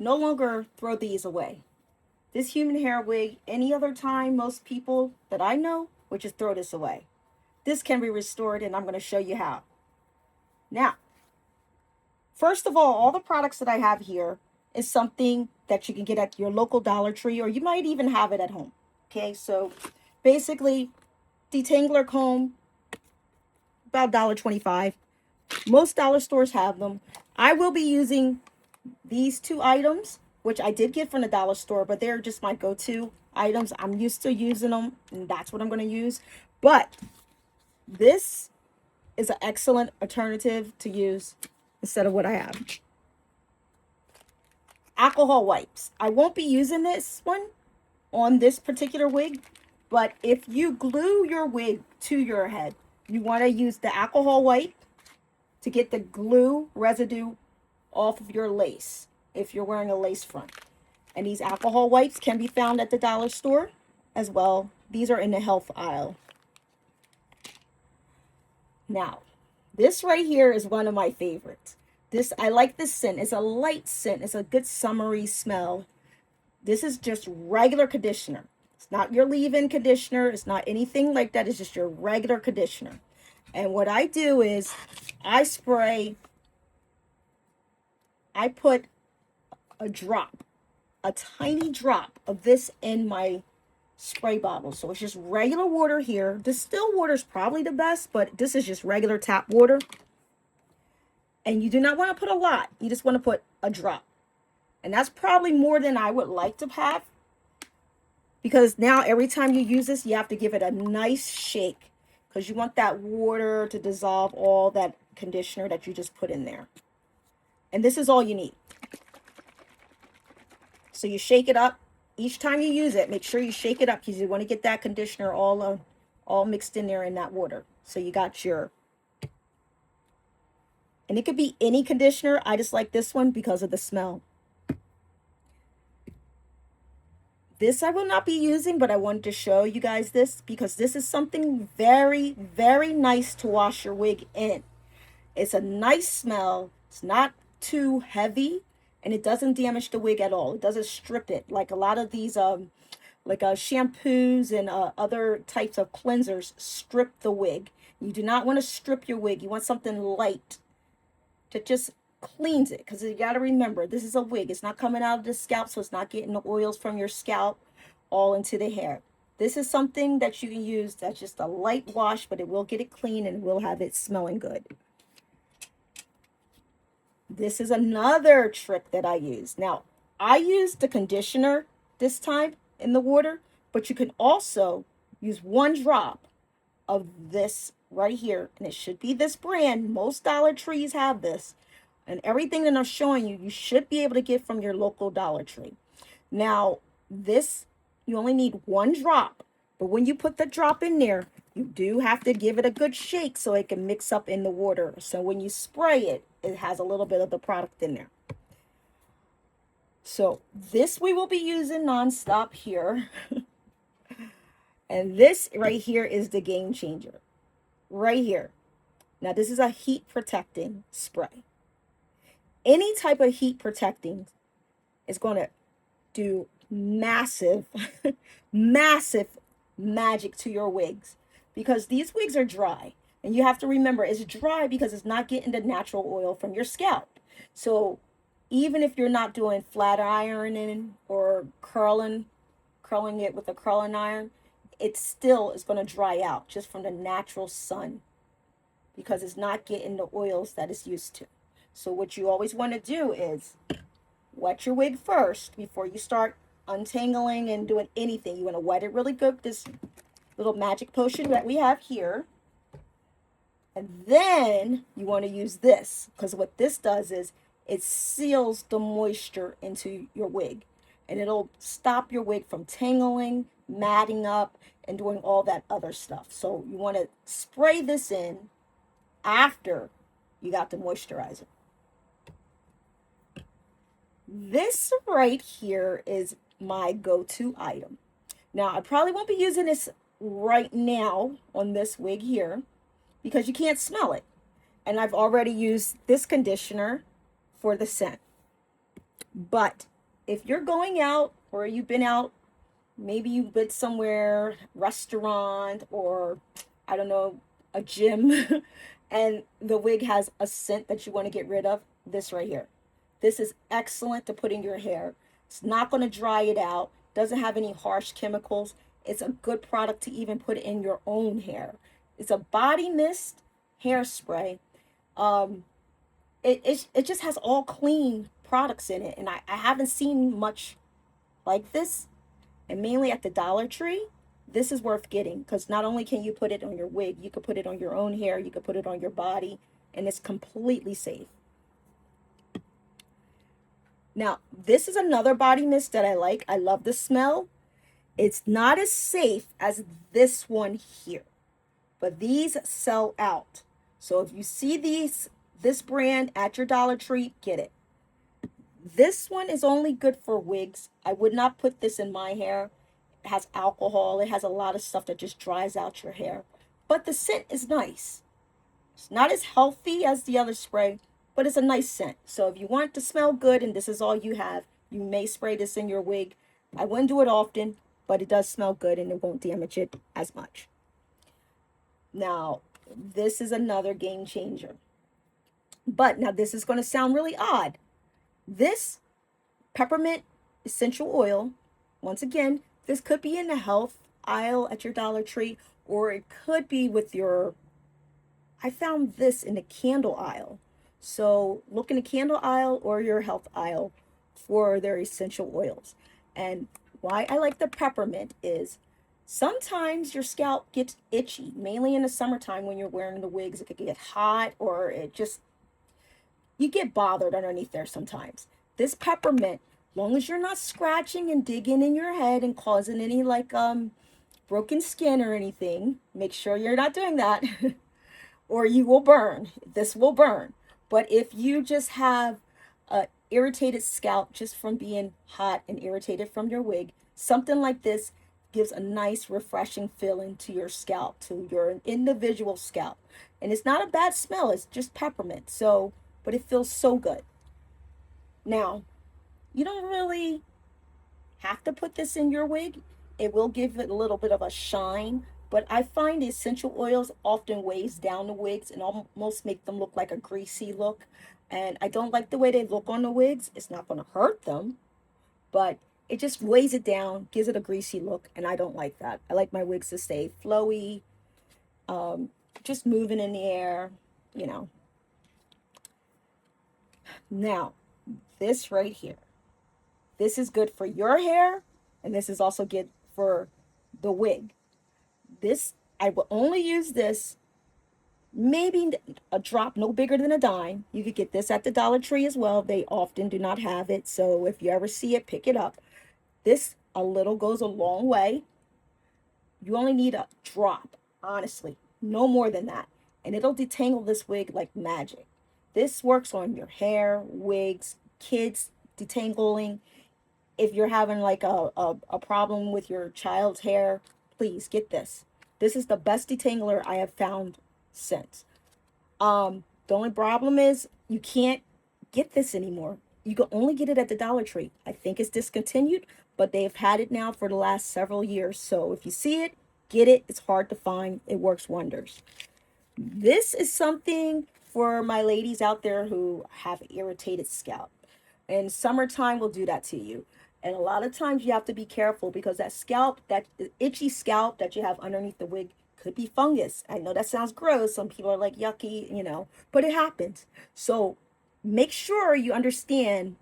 no longer throw these away. This human hair wig, any other time, most people that I know would just throw this away. This can be restored, and I'm going to show you how. Now, first of all the products that I have here is something that you can get at your local Dollar Tree, or you might even have it at home. Okay, so basically, detangler comb, about $1.25. Most dollar stores have them. I will be using these two items, which I did get from the dollar store, but they're just my go-to items. I'm used to using them, and that's what I'm going to use. But this is an excellent alternative to use instead of what I have. Alcohol wipes. I won't be using this one on this particular wig, but if you glue your wig to your head, you want to use the alcohol wipe to get the glue residue off of your lace if you're wearing a lace front. And these alcohol wipes can be found at the dollar store as well. These are in the health aisle. Now, this right here is one of my favorites. This, I like this scent. It's a light scent. It's a good summery smell. This is just regular conditioner. It's not your leave-in conditioner. It's not anything like that. It's just your regular conditioner. And what I do is I put a drop, a tiny drop of this in my spray bottle. So it's just regular water here. Distilled water is probably the best, but this is just regular tap water. And you do not want to put a lot. You just want to put a drop. And that's probably more than I would like to have, because now every time you use this, you have to give it a nice shake, because you want that water to dissolve all that conditioner that you just put in there. And this is all you need. So you shake it up. Each time you use it, make sure you shake it up, because you want to get that conditioner all mixed in there in that water. So you got your, and it could be any conditioner. I just like this one because of the smell. This I will not be using, but I wanted to show you guys this because this is something very, very nice to wash your wig in. It's a nice smell. It's not too heavy, and it doesn't damage the wig at all. It doesn't strip it like a lot of these shampoos and other types of cleansers strip the wig. You do not want to strip your wig. You want something light to just cleans it, because you got to remember, this is a wig. It's not coming out of the scalp, so it's not getting the oils from your scalp all into the hair. This is something that you can use that's just a light wash, but it will get it clean and will have it smelling good. This is another trick that I use. Now, I used the conditioner this time in the water, but you can also use one drop of this right here, and it should be this brand. Most Dollar Trees have this. And everything that I'm showing you, you should be able to get from your local Dollar Tree. Now, this, you only need one drop. But when you put the drop in there, you do have to give it a good shake so it can mix up in the water. So when you spray it, it has a little bit of the product in there. So this we will be using nonstop here. And this right here is the game changer. Right here. Now, this is a heat protecting spray. Any type of heat protecting is going to do massive, massive magic to your wigs, because these wigs are dry. And you have to remember, it's dry because it's not getting the natural oil from your scalp. So even if you're not doing flat ironing or curling it with a curling iron, it still is going to dry out just from the natural sun, because it's not getting the oils that it's used to. So what you always want to do is wet your wig first before you start untangling and doing anything. You want to wet it really good, this little magic potion that we have here. And then you want to use this, because what this does is it seals the moisture into your wig. And it'll stop your wig from tangling, matting up, and doing all that other stuff. So you want to spray this in after you got the moisturizer. This right here is my go-to item. Now, I probably won't be using this right now on this wig here because you can't smell it. And I've already used this conditioner for the scent. But if you're going out or you've been out, maybe you've been somewhere, restaurant, or I don't know, a gym, and the wig has a scent that you want to get rid of, this right here. This is excellent to put in your hair. It's not going to dry it out, doesn't have any harsh chemicals. It's a good product to even put in your own hair. It's a body mist hairspray. Um, it just has all clean products in it, and I haven't seen much like this, and mainly at the Dollar Tree. This is worth getting because not only can you put it on your wig, you could put it on your own hair, you could put it on your body, and it's completely safe. Now, this is another body mist that I like. I love the smell. It's not as safe as this one here, but these sell out. So if you see this brand at your Dollar Tree, get it. This one is only good for wigs. I would not put this in my hair. It has alcohol. It has a lot of stuff that just dries out your hair. But the scent is nice. It's not as healthy as the other spray, but it's a nice scent. So if you want it to smell good and this is all you have, you may spray this in your wig. I wouldn't do it often, but it does smell good and it won't damage it as much. Now, this is another game changer. But now this is going to sound really odd. This peppermint essential oil, once again, this could be in the health aisle at your Dollar Tree, or it could be with your, I found this in the candle aisle. So look in the candle aisle or your health aisle for their essential oils. And why I like the peppermint is sometimes your scalp gets itchy, mainly in the summertime when you're wearing the wigs. It could get hot or it just, you get bothered underneath there sometimes. This peppermint, long as you're not scratching and digging in your head and causing any like broken skin or anything, make sure you're not doing that or you will burn. This will burn. But if you just have a irritated scalp just from being hot and irritated from your wig, something like this gives a nice refreshing feeling to your scalp, to your individual scalp. And it's not a bad smell, it's just peppermint. So, but it feels so good. Now, you don't really have to put this in your wig. It will give it a little bit of a shine, but I find the essential oils often weighs down the wigs and almost make them look like a greasy look. And I don't like the way they look on the wigs. It's not going to hurt them, but it just weighs it down, gives it a greasy look, and I don't like that. I like my wigs to stay flowy, um, just moving in the air, you know. Now, this right here. This is good for your hair, and this is also good for the wig. This, I will only use this maybe a drop no bigger than a dime. You could get this at the Dollar Tree as well. They often do not have it, so if you ever see it, pick it up. This a little goes a long way. You only need a drop, honestly, no more than that, and it'll detangle this wig like magic. This works on your hair, wigs, kids detangling. If you're having like a problem with your child's hair, please get this. This is the best detangler I have found since. The only problem is you can't get this anymore. You can only get it at the Dollar Tree. I think it's discontinued, but they've had it now for the last several years. So if you see it, get it. It's hard to find. It works wonders. This is something for my ladies out there who have irritated scalp. And summertime will do that to you. And a lot of times you have to be careful because that scalp, that itchy scalp that you have underneath the wig could be fungus. I know that sounds gross. Some people are like yucky, but it happens. So make sure you understand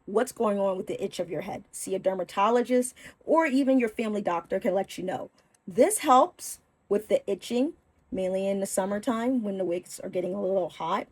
what's going on with the itch of your head. See a dermatologist or even your family doctor can let you know. This helps with the itching, mainly in the summertime when the wigs are getting a little hot.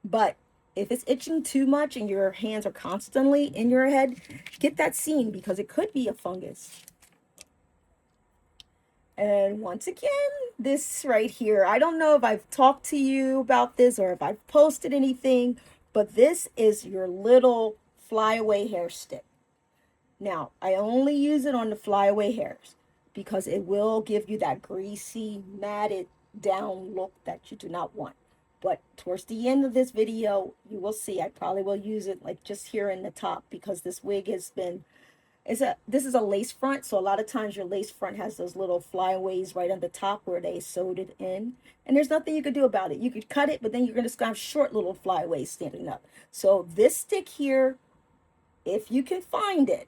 But if it's itching too much and your hands are constantly in your head, get that seen because it could be a fungus. And once again, this right here, I don't know if I've talked to you about this or if I've posted anything, but this is your little flyaway hair stick. Now, I only use it on the flyaway hairs because it will give you that greasy, matted down look that you do not want. But towards the end of this video, you will see I probably will use it like just here in the top, because this wig has been, this is a lace front, so a lot of times your lace front has those little flyaways right on the top where they sewed it in, and there's nothing you could do about it. You could cut it, but then you're going to have short little flyaways standing up. So this stick here, if you can find it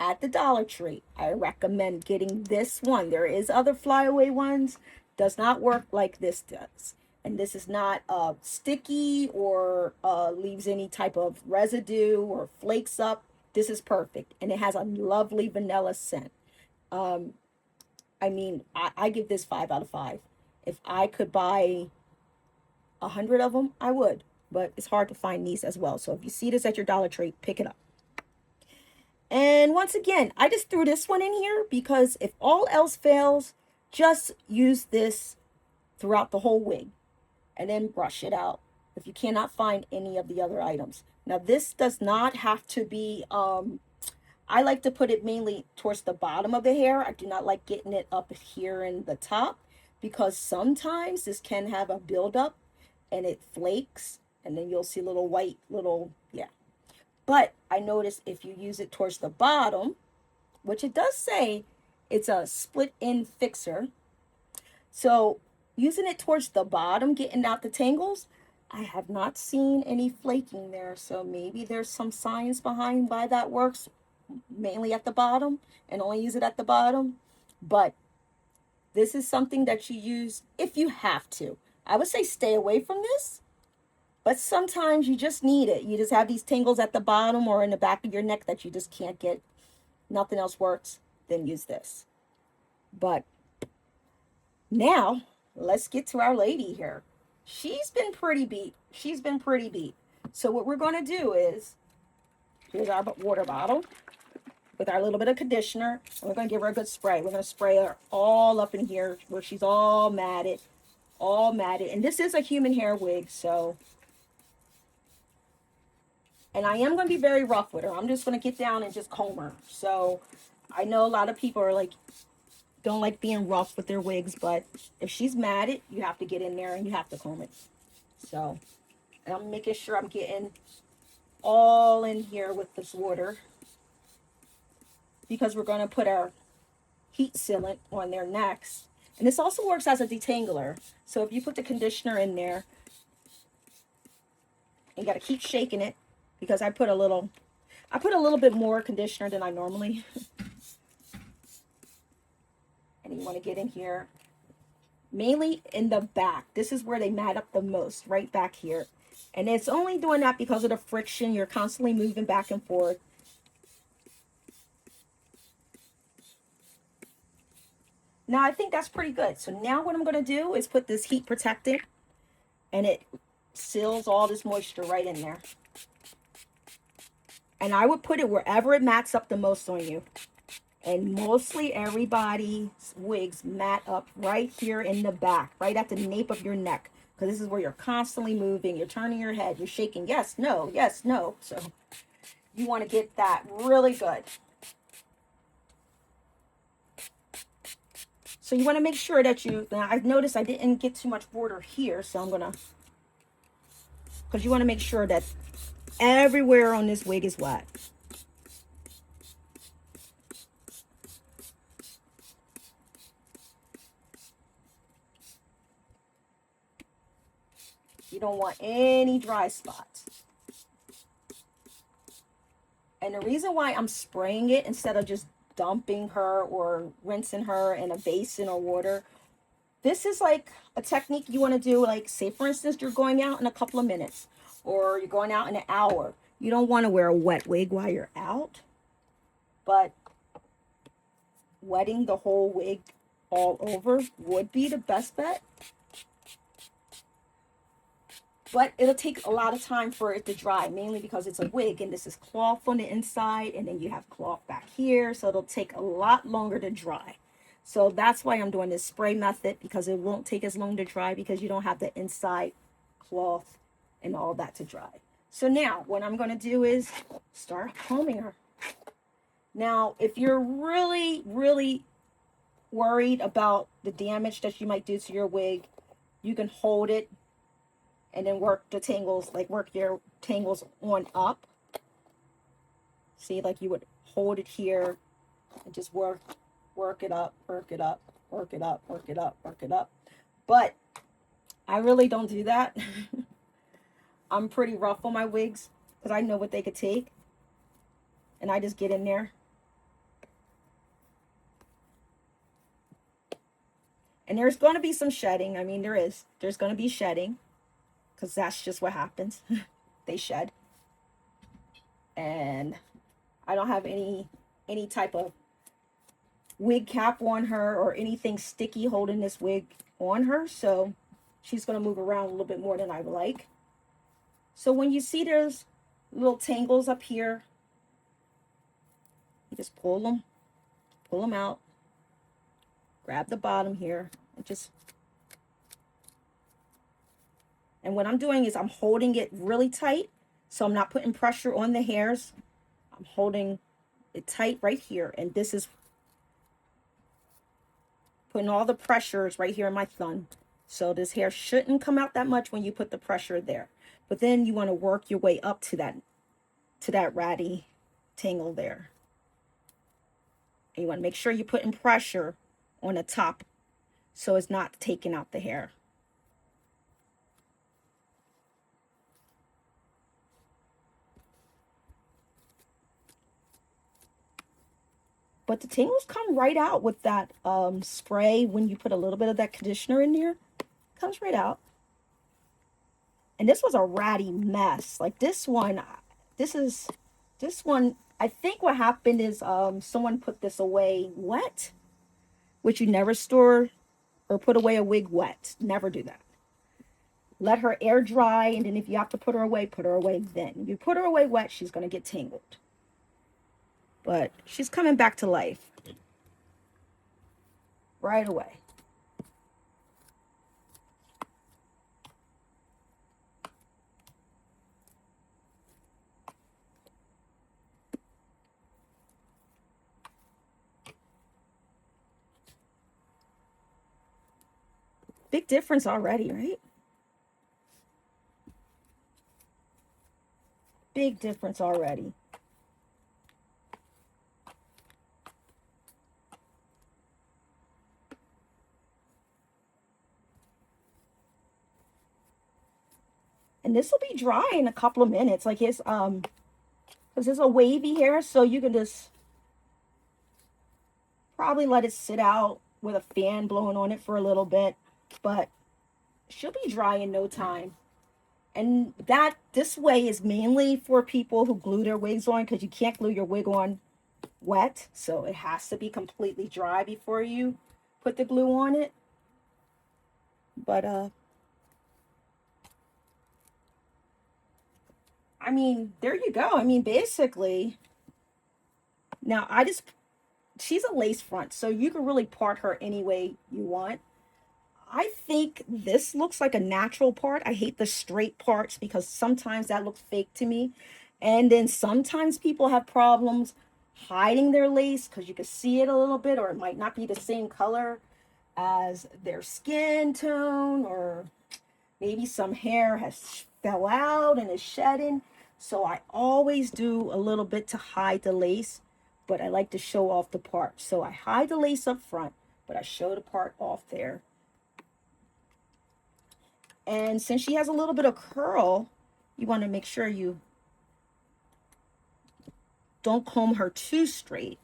at the Dollar Tree, I recommend getting this one. There is other flyaway ones, does not work like this does. And this is not sticky or leaves any type of residue or flakes up. This is perfect. And it has a lovely vanilla scent. I mean, I give this 5 out of 5. If I could buy 100 of them, I would. But it's hard to find these as well. So if you see this at your Dollar Tree, pick it up. And once again, I just threw this one in here because if all else fails, just use this throughout the whole wig and then brush it out if you cannot find any of the other items. Now this does not have to be, I like to put it mainly towards the bottom of the hair. I do not like getting it up here in the top, because sometimes this can have a buildup and it flakes, and then you'll see little white, yeah. But I noticed if you use it towards the bottom, which it does say it's a split end fixer. So using it towards the bottom, getting out the tangles, I have not seen any flaking there. So maybe there's some science behind why that works, mainly at the bottom, and only use it at the bottom. But this is something that you use if you have to. I would say stay away from this. But sometimes you just need it. You just have these tangles at the bottom or in the back of your neck that you just can't get. Nothing else works. Then use this. But now, let's get to our lady here. She's been pretty beat. She's been pretty beat. So what we're going to do is, here's our water bottle with our little bit of conditioner. And we're going to give her a good spray. We're going to spray her all up in here where she's all matted. All matted. And this is a human hair wig, so... And I am going to be very rough with her. I'm just going to get down and just comb her. So I know a lot of people are like, don't like being rough with their wigs, but if she's matted, you have to get in there and you have to comb it. So, and I'm making sure I'm getting all in here with this water, because we're going to put our heat sealant on there next. And this also works as a detangler. So if you put the conditioner in there, you got to keep shaking it, because I put a little bit more conditioner than I normally. And you want to get in here, mainly in the back. This is where they mat up the most, right back here. And it's only doing that because of the friction. You're constantly moving back and forth. Now, I think that's pretty good. So now what I'm going to do is put this heat protectant, and it seals all this moisture right in there. And I would put it wherever it mats up the most on you. And mostly everybody's wigs mat up right here in the back, right at the nape of your neck. Because this is where you're constantly moving. You're turning your head. You're shaking. Yes, no, yes, no. So you want to get that really good. So you want to make sure that you, now I've noticed I didn't get too much water here. So I'm going to, because you want to make sure that everywhere on this wig is wet. You don't want any dry spots. And the reason why I'm spraying it instead of just dumping her or rinsing her in a basin or water, this is like a technique you want to do. Like, say for instance, you're going out in a couple of minutes, or you're going out in an hour. You don't want to wear a wet wig while you're out, but wetting the whole wig all over would be the best bet. But it'll take a lot of time for it to dry, mainly because it's a wig and this is cloth on the inside, and then you have cloth back here. So it'll take a lot longer to dry. So that's why I'm doing this spray method, because it won't take as long to dry because you don't have the inside cloth and all that to dry. So now what I'm going to do is start combing her. Now, if you're really, really worried about the damage that you might do to your wig, you can hold it and then work the tangles, like work your tangles on up. See, like you would hold it here and just work it up, work it up, work it up, work it up, work it up. But I really don't do that. I'm pretty rough on my wigs because I know what they could take. And I just get in there. And there's going to be some shedding. I mean, There's going to be shedding because that's just what happens. They shed. And I don't have any type of wig cap on her or anything sticky holding this wig on her. So she's going to move around a little bit more than I would like. So when you see there's little tangles up here, you just pull them out, grab the bottom here, and what I'm doing is I'm holding it really tight. So I'm not putting pressure on the hairs. I'm holding it tight right here. And this is putting all the pressures right here in my thumb. So this hair shouldn't come out that much when you put the pressure there. But then you want to work your way up to that ratty tangle there. And you want to make sure you're putting pressure on the top so it's not taking out the hair. But the tangles come right out with that spray. When you put a little bit of that conditioner in there, it comes right out. And this was a ratty mess. Like this one, I think what happened is someone put this away wet, which you never store or put away a wig wet. Never do that. Let her air dry, and then if you have to put her away then. If you put her away wet, she's going to get tangled. But she's coming back to life right away. Big difference already, right? Big difference already. And this will be dry in a couple of minutes. Like it's because it's a wavy hair, so you can just probably let it sit out with a fan blowing on it for a little bit, but she'll be dry in no time. And this way is mainly for people who glue their wigs on, because you can't glue your wig on wet, so it has to be completely dry before you put the glue on it. But I mean, there you go. I mean, basically, now she's a lace front, so you can really part her any way you want. I think this looks like a natural part. I hate the straight parts because sometimes that looks fake to me. And then sometimes people have problems hiding their lace because you can see it a little bit, or it might not be the same color as their skin tone, or maybe some hair has fell out and is shedding. So I always do a little bit to hide the lace, but I like to show off the part. So I hide the lace up front, but I show the part off there. And since she has a little bit of curl, you want to make sure you don't comb her too straight.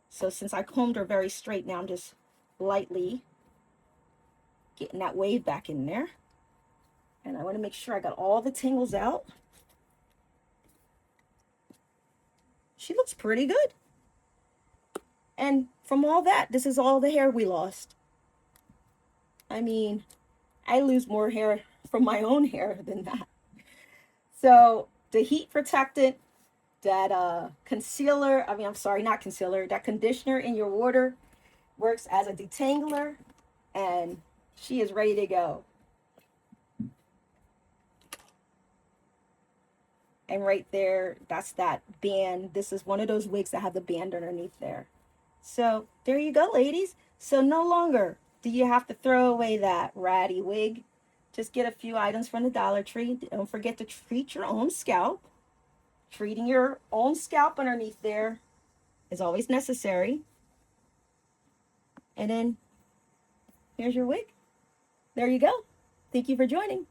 So since I combed her very straight, now I'm just lightly getting that wave back in there. And I want to make sure I got all the tangles out. She looks pretty good. And from all that, this is all the hair we lost. I mean, I lose more hair from my own hair than that. So the heat protectant, that concealer, I mean, I'm sorry, not concealer, that conditioner in your water works as a detangler, and she is ready to go. And right there, that's that band. This is one of those wigs that have the band underneath there. So there you go, ladies. So no longer Do you have to throw away that ratty wig? Just get a few items from the Dollar Tree. Don't forget to treat your own scalp. Treating your own scalp underneath there is always necessary. And then here's your wig. There you go. Thank you for joining.